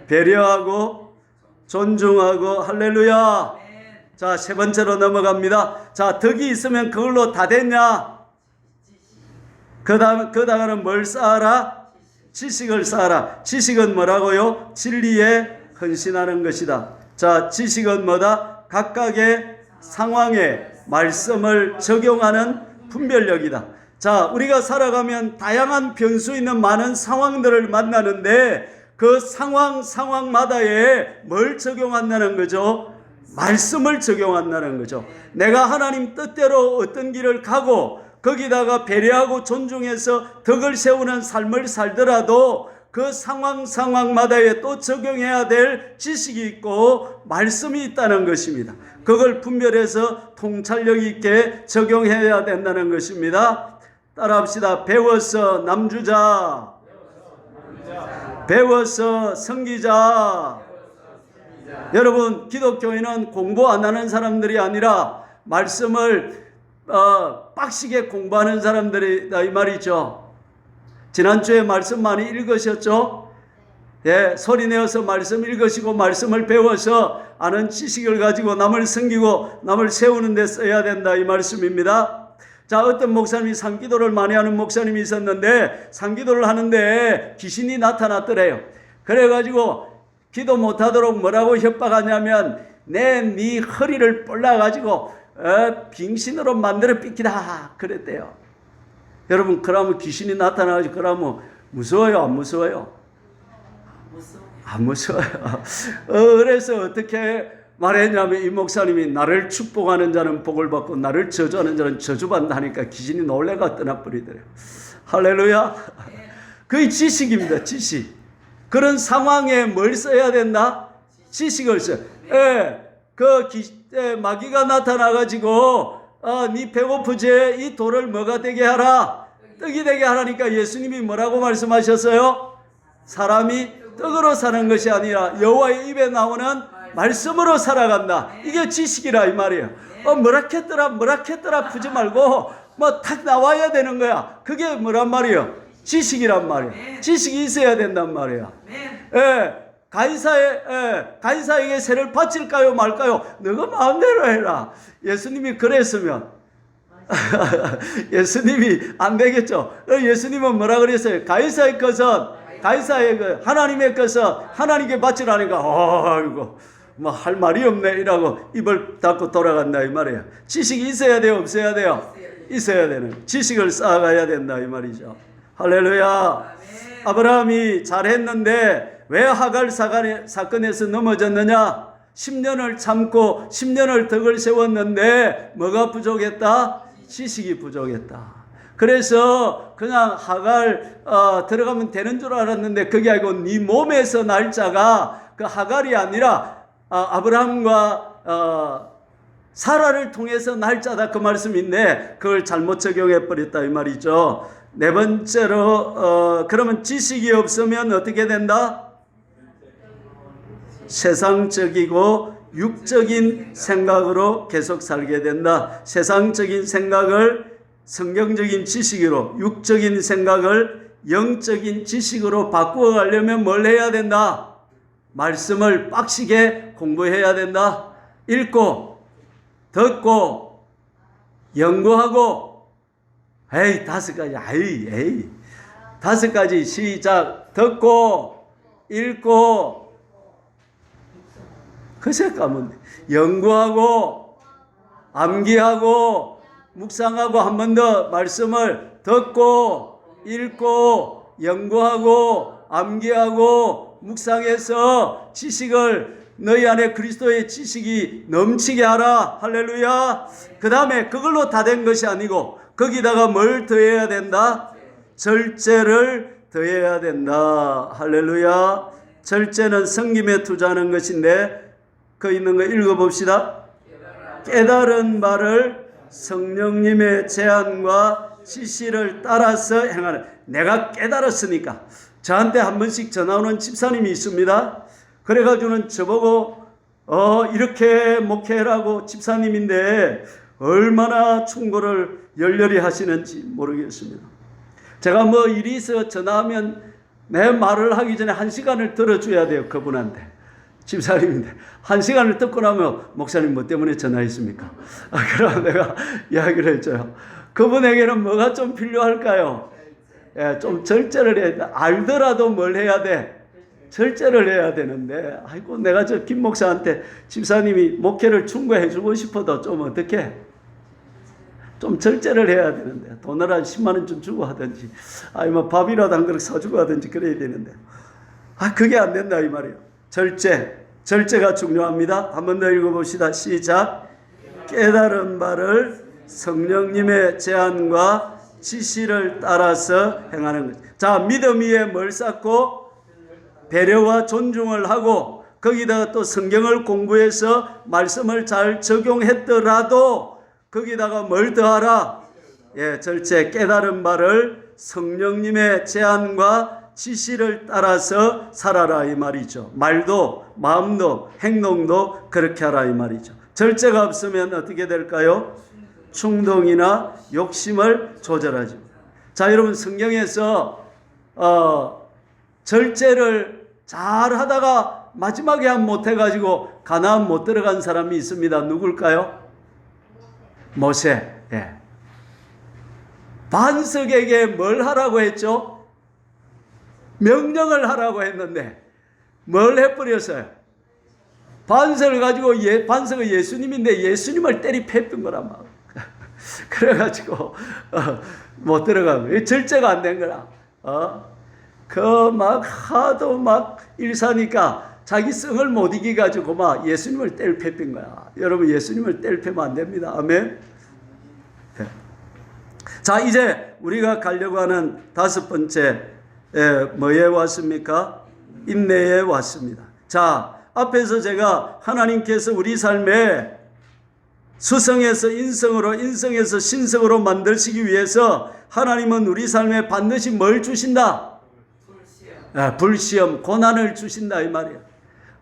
배려하고 존중하고. 할렐루야. 자, 세 번째로 넘어갑니다. 자, 덕이 있으면 그걸로 다 됐냐? 그 다음에는 뭘 쌓아라? 지식을 쌓아라. 지식은 뭐라고요? 진리에 헌신하는 것이다. 자, 지식은 뭐다? 각각의 상황에 말씀을 적용하는 분별력이다. 자, 우리가 살아가면 다양한 변수 있는 많은 상황들을 만나는데 그 상황마다에 뭘 적용한다는 거죠? 말씀을 적용한다는 거죠. 내가 하나님 뜻대로 어떤 길을 가고 거기다가 배려하고 존중해서 덕을 세우는 삶을 살더라도 그 상황마다에 또 적용해야 될 지식이 있고 말씀이 있다는 것입니다. 그걸 분별해서 통찰력 있게 적용해야 된다는 것입니다. 따라합시다. 배워서 남주자, 배워서 섬기자. 여러분, 기독교인은 공부 안 하는 사람들이 아니라 말씀을 빡시게 공부하는 사람들이다 이 말이죠. 지난주에 말씀 많이 읽으셨죠? 예, 소리 내어서 말씀 읽으시고 말씀을 배워서 아는 지식을 가지고 남을 섬기고 남을 세우는 데 써야 된다 이 말씀입니다. 자, 어떤 목사님이 산기도를 많이 하는 목사님이 있었는데 산기도를 하는데 귀신이 나타났더래요. 그래가지고 기도 못하도록 뭐라고 협박하냐면 네 허리를 뿔라가지고 빙신으로 만들어 삐끼다 그랬대요. 여러분 그러면 귀신이 나타나가지고 그러면 무서워요 안 무서워요? 무서워. 안 무서워요. 그래서 어떻게 말했냐면 이 목사님이 나를 축복하는 자는 복을 받고 나를 저주하는 자는 저주받는다니까 귀신이 놀래가 떠나버리더래요. 할렐루야. 그게 지식입니다. 지식. 그런 상황에 뭘 써야 된다? 지식을 써요. 마귀가 나타나가지고 네 배고프지? 이 돌을 뭐가 되게 하라? 떡이 되게 하라니까 예수님이 뭐라고 말씀하셨어요? 사람이 떡으로 사는 것이 아니라 여호와의 입에 나오는 말씀으로 살아간다. 이게 지식이라 이 말이에요. 뭐라 했더라 푸지 말고 뭐 탁 나와야 되는 거야. 그게 뭐란 말이에요? 지식이란 말이에요. 지식이 있어야 된단 말이에요. 가이사에게 세를 바칠까요 말까요? 너가 마음대로 해라. 예수님이 그랬으면 예수님이 안 되겠죠. 예수님은 뭐라 그랬어요? 가이사의 것은 가이사의 것, 하나님의 것은 하나님께 바치라니까 아이고 뭐 할 말이 없네 이라고 입을 닫고 돌아간다 이 말이에요. 지식이 있어야 돼요 없어야 돼요? 있어야 되는 지식을 쌓아가야 된다 이 말이죠. 할렐루야. 아브라함이 잘했는데 왜 하갈 사건에서 넘어졌느냐? 10년을 참고 10년을 덕을 세웠는데 뭐가 부족했다? 지식이 부족했다. 그래서 그냥 하갈 들어가면 되는 줄 알았는데 그게 아니고 네 몸에서 날 자가 그 하갈이 아니라 아브라함과 사라를 통해서 날 자다 그 말씀인데 그걸 잘못 적용해 버렸다 이 말이죠. 네 번째로 그러면 지식이 없으면 어떻게 된다? 세상적이고 육적인 생각으로 계속 살게 된다. 세상적인 생각을 성경적인 지식으로, 육적인 생각을 영적인 지식으로 바꾸어 가려면 뭘 해야 된다? 말씀을 빡시게 공부해야 된다. 읽고 듣고 연구하고 다섯 가지 시작. 듣고 읽고 그새 까면 연구하고 암기하고 묵상하고 한 번 더 말씀을 듣고 읽고 연구하고 암기하고 묵상해서 지식을 너희 안에 그리스도의 지식이 넘치게 하라. 할렐루야. 그 다음에 그걸로 다 된 것이 아니고 거기다가 뭘 더해야 된다? 절제를 더해야 된다. 할렐루야. 절제는 성김에 투자하는 것인데 그 있는 거 읽어봅시다. 깨달은 바를 성령님의 제안과 지시를 따라서 행하는. 내가 깨달았으니까. 저한테 한 번씩 전화 오는 집사님이 있습니다. 그래가지고는 저보고 이렇게 목회라고 집사님인데 얼마나 충고를 열렬히 하시는지 모르겠습니다. 제가 뭐 일이 있어 전화하면 내 말을 하기 전에 1시간을 들어줘야 돼요. 그분한테. 집사님인데 1시간을 듣고 나면 목사님 뭐 때문에 전화했습니까? 그럼 내가 이야기를 해줘요. 그분에게는 뭐가 좀 필요할까요? 좀 절제를 해야 돼. 알더라도 뭘 해야 돼? 절제를 해야 되는데 아이고 내가 저 김 목사한테 집사님이 목회를 충고해 주고 싶어도 좀 어떻게 좀 절제를 해야 되는데 돈을 한 10만 원 좀 주고 하든지 뭐 밥이라도 한 그릇 사주고 하든지 그래야 되는데 그게 안 된다 이 말이에요. 절제가 중요합니다. 한 번 더 읽어봅시다. 시작. 깨달은 바를 성령님의 제안과 지시를 따라서 행하는 것. 자, 믿음 위에 뭘 쌓고 배려와 존중을 하고 거기다가 또 성경을 공부해서 말씀을 잘 적용했더라도 거기다가 뭘 더하라? 절제. 깨달은 바를 성령님의 제안과 지시를 따라서 살아라 이 말이죠. 말도 마음도 행동도 그렇게 하라 이 말이죠. 절제가 없으면 어떻게 될까요? 충동이나 욕심을 조절하죠. 자, 여러분 성경에서 절제를 잘 하다가 마지막에 못해가지고 가나안 못 들어간 사람이 있습니다. 누굴까요? 모세. 반석에게 뭘 하라고 했죠? 명령을 하라고 했는데 뭘 해버렸어요? 반석을 가지고 반석은 예수님인데 예수님을 때리 패던 거란 말. 그래가지고 못 들어가고 절제가 안 된 거라. 그 막 하도 막 일사니까 자기 성을 못 이기 가지고 막 예수님을 때려 패인 거야. 여러분 예수님을 때려 패면 안 됩니다. 아멘. 네. 자 이제 우리가 가려고 하는 다섯 번째 뭐에 왔습니까? 인내에 왔습니다. 자 앞에서 제가 하나님께서 우리 삶에 수성에서 인성으로 인성에서 신성으로 만드시기 위해서 하나님은 우리 삶에 반드시 뭘 주신다? 불시험, 고난을 주신다 이 말이야.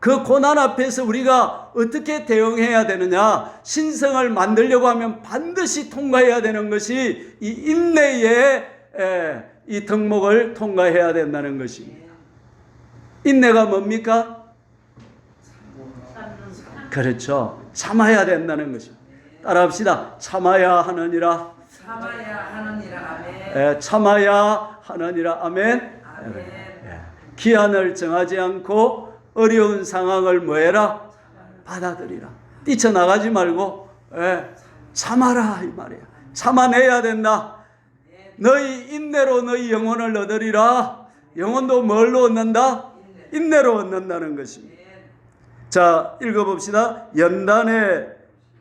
그 고난 앞에서 우리가 어떻게 대응해야 되느냐? 신성을 만들려고 하면 반드시 통과해야 되는 것이 이 인내의 이 덕목을 통과해야 된다는 것입니다. 인내가 뭡니까? 그렇죠. 참아야 된다는 것입니다. 따라합시다. 참아야 하느니라. 참아야 하느니라. 아멘. 참아야 하느니라. 아멘. 아멘. 기한을 정하지 않고 어려운 상황을 뭐해라? 받아들이라. 뛰쳐나가지 말고 참아라 이 말이야. 참아내야 된다. 너희 인내로 너희 영혼을 얻으리라. 영혼도 뭘로 얻는다? 인내로 얻는다는 것입니다. 자 읽어봅시다. 연단의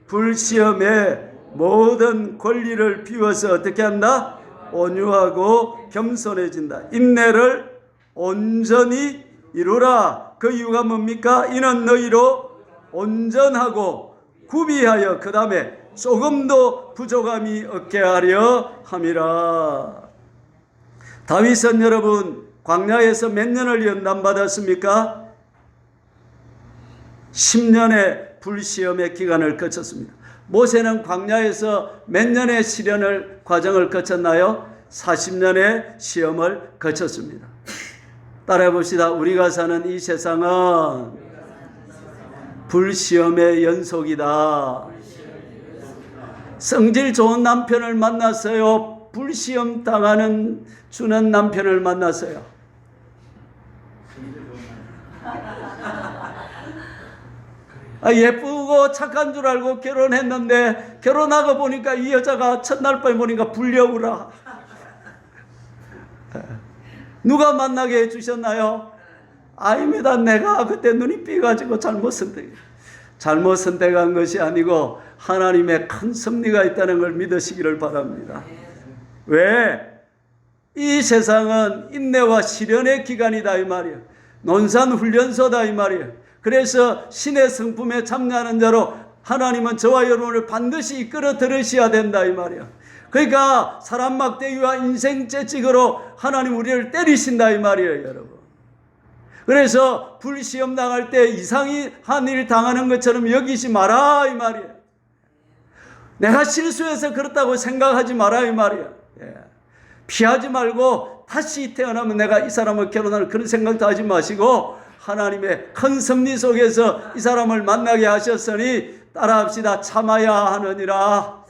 불시험에 모든 권리를 비워서 어떻게 한다? 온유하고 겸손해진다. 인내를 온전히 이루라. 그 이유가 뭡니까? 이는 너희로 온전하고 구비하여 그 다음에 조금도 부족함이 없게 하려 함이라. 다윗은 여러분 광야에서 몇 년을 연단받았습니까? 10년의 불시험의 기간을 거쳤습니다. 모세는 광야에서 몇 년의 시련을 과정을 거쳤나요? 40년의 시험을 거쳤습니다. 따라해 봅시다. 우리가 사는 이 세상은 불시험의 연속이다. 성질 좋은 남편을 만났어요. 불시험 당하는 주는 남편을 만났어요. 예쁘고 착한 줄 알고 결혼했는데 결혼하고 보니까 이 여자가 첫날 밤에 보니까 불려오라. 누가 만나게 해주셨나요? 아닙니다. 내가 그때 눈이 삐가지고 잘못 선택한 것이 아니고 하나님의 큰 섭리가 있다는 걸 믿으시기를 바랍니다. 왜? 이 세상은 인내와 시련의 기간이다 이 말이에요. 논산훈련소다 이 말이에요. 그래서 신의 성품에 참여하는 자로 하나님은 저와 여러분을 반드시 이끌어 들으셔야 된다 이 말이에요. 그러니까 사람 막대기와 인생 채찍으로 하나님 우리를 때리신다 이 말이에요 여러분. 그래서 불시험 당할 때 이상한 일 당하는 것처럼 여기지 마라 이 말이에요. 내가 실수해서 그렇다고 생각하지 마라 이 말이에요. 피하지 말고 다시 태어나면 내가 이 사람을 결혼할 그런 생각도 하지 마시고 하나님의 큰 섭리 속에서 이 사람을 만나게 하셨으니 따라합시다. 참아야 하느니라.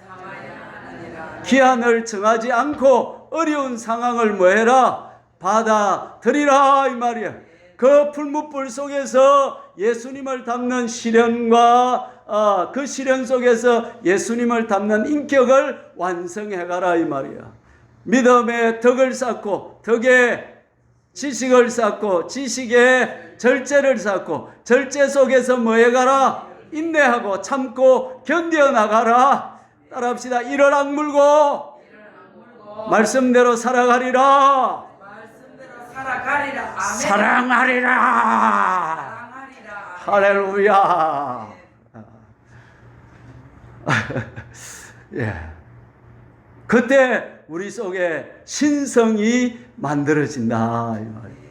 기한을 정하지 않고 어려운 상황을 뭐해라? 받아들이라 이 말이야. 그 풀무불 속에서 예수님을 닮는 시련과 그 시련 속에서 예수님을 닮는 인격을 완성해가라 이 말이야. 믿음의 덕을 쌓고 덕의 지식을 쌓고 지식의 절제를 쌓고 절제 속에서 뭐해가라? 인내하고 참고 견뎌나가라. 따라합시다. 이를 악물고 말씀대로 살아가리라. 사랑하리라. 할렐루야. 예. 그때 우리 속에 신성이 만들어진다 이 말이에요.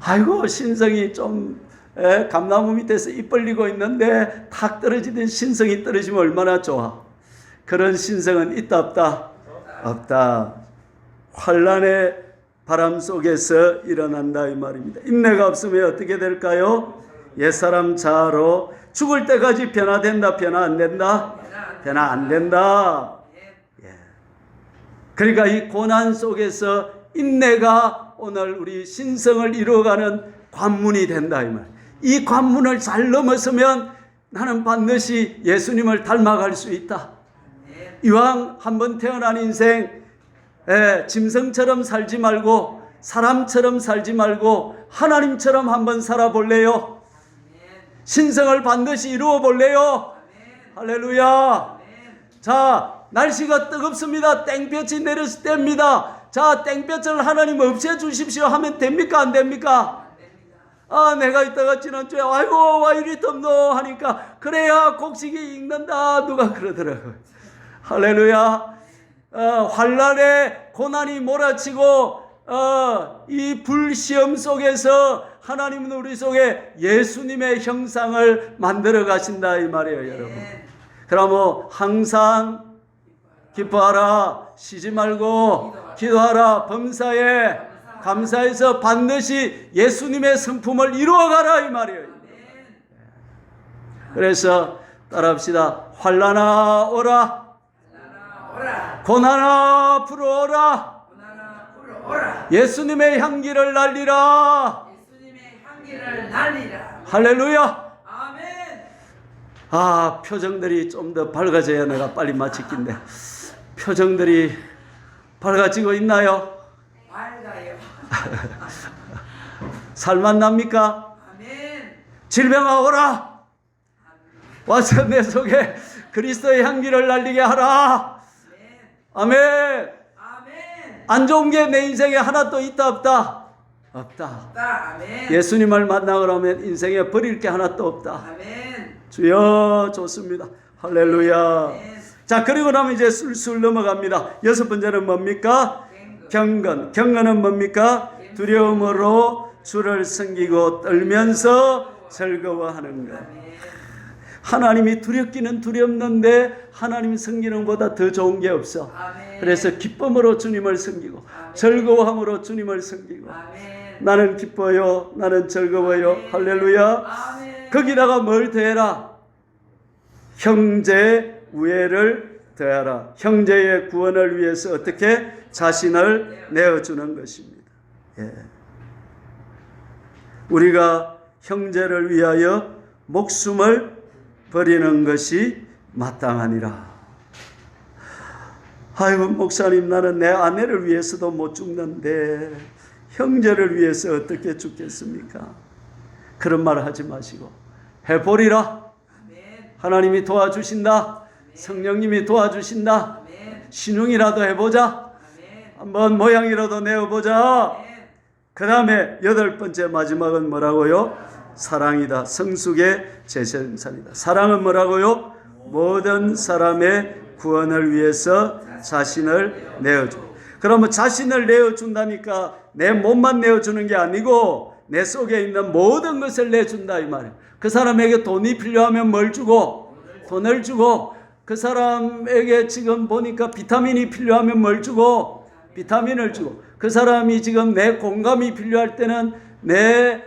아이고 신성이 좀 감나무 밑에서 입 벌리고 있는데 탁 떨어지던 신성이 떨어지면 얼마나 좋아. 그런 신성은 있다 없다? 없다. 환난의 바람 속에서 일어난다 이 말입니다. 인내가 없으면 어떻게 될까요? 옛사람 자아로 죽을 때까지 변화된다 변화 안 된다? 변화 안 된다. 그러니까 이 고난 속에서 인내가 오늘 우리 신성을 이루어가는 관문이 된다 이 말. 이 관문을 잘 넘어서면 나는 반드시 예수님을 닮아갈 수 있다. 이왕 한번 태어난 인생 짐승처럼 살지 말고 사람처럼 살지 말고 하나님처럼 한번 살아볼래요? 신성을 반드시 이루어 볼래요? 할렐루야. 자, 날씨가 뜨겁습니다. 땡볕이 내렸을 때입니다. 자, 땡볕을 하나님 없애주십시오 하면 됩니까? 안 됩니까? 아, 내가 이따가 지난주에 아이고 와 이리 덥노 하니까 그래야 곡식이 익는다 누가 그러더라고요. 할렐루야. 환난에 고난이 몰아치고 이 불시험 속에서 하나님은 우리 속에 예수님의 형상을 만들어 가신다 이 말이에요, 여러분. 그러면 항상 기뻐하라, 쉬지 말고 기도하라, 범사에 감사해서 반드시 예수님의 성품을 이루어가라 이 말이에요. 그래서 따라합시다. 환난아 오라, 고난아 불어오라, 예수님의 향기를 날리라. 할렐루야. 아, 표정들이 좀 더 밝아져야 내가 빨리 마칠 긴데 표정들이 밝아지고 있나요? 밝아요. 살만 납니까? 아멘. 질병아 오라. 와서 내 속에 그리스도의 향기를 날리게 하라. 아멘. 아멘. 안 좋은 게 내 인생에 하나도 있다 없다? 없다. 아멘. 예수님을 만나고 나면 인생에 버릴 게 하나도 없다. 아멘. 주여 좋습니다. 할렐루야. 아멘. 자, 그리고 나면 이제 술술 넘어갑니다. 여섯 번째는 뭡니까? 경건. 경건은 뭡니까? 두려움으로 주를 섬기고 떨면서 즐거워하는 것. 하나님이 두렵기는 두렵는데 하나님 섬기는 것보다 더 좋은 게 없어. 그래서 기쁨으로 주님을 섬기고 즐거워함으로 주님을 섬기고 나는 기뻐요. 나는 즐거워요. 할렐루야. 거기다가 뭘 더해라? 형제 우애를 더하라. 형제의 구원을 위해서 어떻게 자신을 내어주는 것입니다. 예. 우리가 형제를 위하여 목숨을 버리는 것이 마땅하니라. 아이고 목사님, 나는 내 아내를 위해서도 못 죽는데 형제를 위해서 어떻게 죽겠습니까? 그런 말 하지 마시고 해보리라. 하나님이 도와주신다. 성령님이 도와주신다. 신웅이라도 해보자. 한번 모양이라도 내어보자. 그 다음에 여덟 번째 마지막은 뭐라고요? 사랑이다. 성숙의 제생산이다. 사랑은 뭐라고요? 모든 사람의 구원을 위해서 자신을 내어줘. 그러면 자신을 내어준다니까 내 몸만 내어주는 게 아니고 내 속에 있는 모든 것을 내준다 이 말이에요. 그 사람에게 돈이 필요하면 뭘 주고? 돈을 주고, 그 사람에게 지금 보니까 비타민이 필요하면 뭘 주고? 비타민을 주고, 그 사람이 지금 내 공감이 필요할 때는 내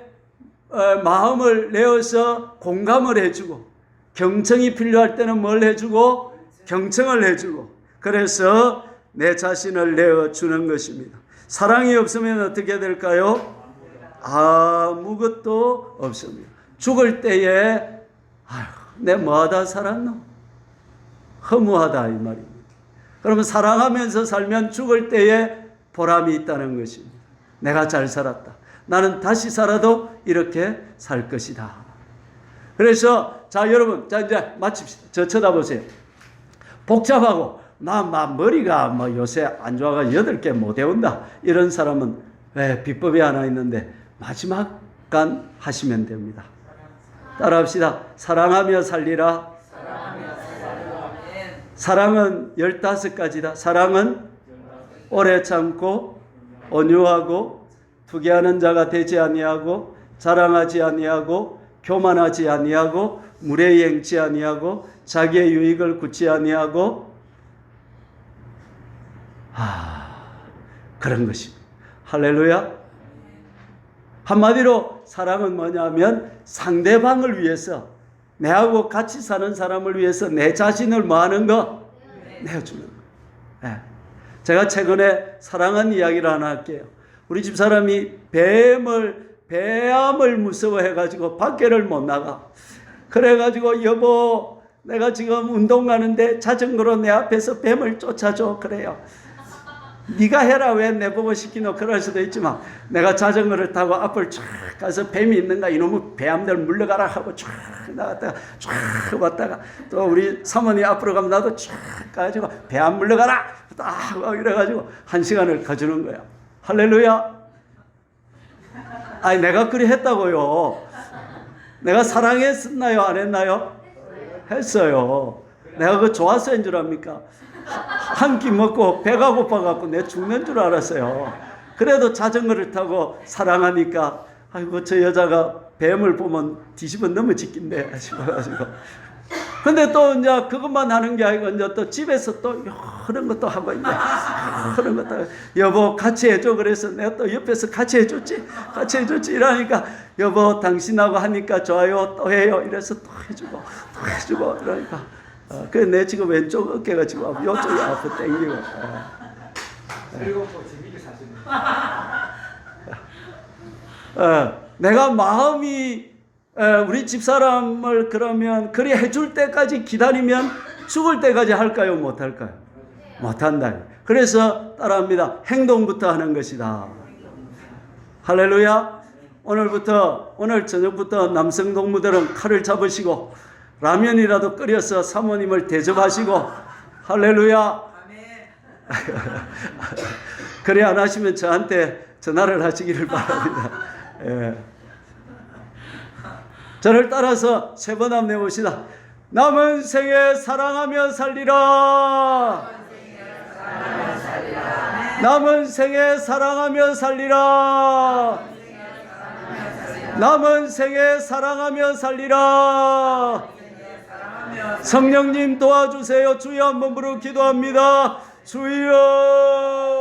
마음을 내어서 공감을 해주고, 경청이 필요할 때는 뭘 해주고? 경청을 해주고, 그래서 내 자신을 내어주는 것입니다. 사랑이 없으면 어떻게 될까요? 아무것도 없습니다. 죽을 때에 아휴, 내 뭐하다 살았노? 허무하다 이 말입니다. 그러면 사랑하면서 살면 죽을 때에 보람이 있다는 것입니다. 내가 잘 살았다. 나는 다시 살아도 이렇게 살 것이다. 그래서 자 여러분, 자 이제 마칩시다. 저 쳐다보세요. 복잡하고 나 머리가 뭐 요새 안 좋아가 8개 못 외운다. 이런 사람은 비법이 하나 있는데 마지막 간 하시면 됩니다. 따라합시다. 사랑하며 살리라. 사랑은 15가지다. 사랑은 오래 참고 온유하고 투기하는 자가 되지 아니하고 자랑하지 아니하고 교만하지 아니하고 무례히 행치 아니하고 자기의 유익을 굳지 아니하고 그런 것입니다. 할렐루야. 한마디로 사랑은 뭐냐면 상대방을 위해서, 내하고 같이 사는 사람을 위해서 내 자신을 뭐하는 거? 내어주는 거. 네. 제가 최근에 사랑한 이야기를 하나 할게요. 우리 집사람이 배암을 무서워해가지고 밖에를 못 나가. 그래가지고 여보 내가 지금 운동 가는데 자전거로 내 앞에서 뱀을 쫓아줘. 그래요. 네가 해라 왜 내보고 시키노 그럴 수도 있지만 내가 자전거를 타고 앞을 쫙 가서 뱀이 있는가 이놈의 배암들 물러가라 하고 쫙 나갔다가 쫙 왔다가 또 우리 사모님 앞으로 가면 나도 쫙 가가지고 배암 물러가라 딱 이래가지고 1시간을 가주는 거야. 할렐루야. 아니 내가 그리 했다고요. 내가 사랑했나요 안 했나요? 했어요. 내가 그거 좋았어 인 줄 압니까? 한 끼 먹고 배가 고파갖고 내 죽는 줄 알았어요. 그래도 자전거를 타고 사랑하니까 아이고 저 여자가 뱀을 보면 뒤집어 넘어지긴데 싶어가지고. 근데 또 이제 그것만 하는 게 아니고 이제 또 집에서 또 그런 것도 하고 이제 그런 것도 여보 같이 해줘. 그래서 내가 또 옆에서 같이 해줬지 이러니까 여보 당신하고 하니까 좋아요 또 해요 이래서 또 해주고 이러니까 그래 내 지금 왼쪽 어깨가 지금 이쪽이 앞으로 당기고. 그리고 또 재밌게 사시네. 내가 마음이 우리 집사람을 그러면 그리 해줄 때까지 기다리면 죽을 때까지 할까요? 못할까요? 못한다. 그래서 따라합니다. 행동부터 하는 것이다. 할렐루야. 오늘 저녁부터 남성 동무들은 칼을 잡으시고 라면이라도 끓여서 사모님을 대접하시고 할렐루야. 그래 안 하시면 저한테 전화를 하시기를 바랍니다. 예. 저를 따라서 3번 한번 내봅시다. 남은 생에 사랑하며 살리라. 남은 생에 사랑하며 살리라. 남은 생에 사랑하며 살리라. 성령님 도와주세요. 주여 한번 부르고 기도합니다. 주여.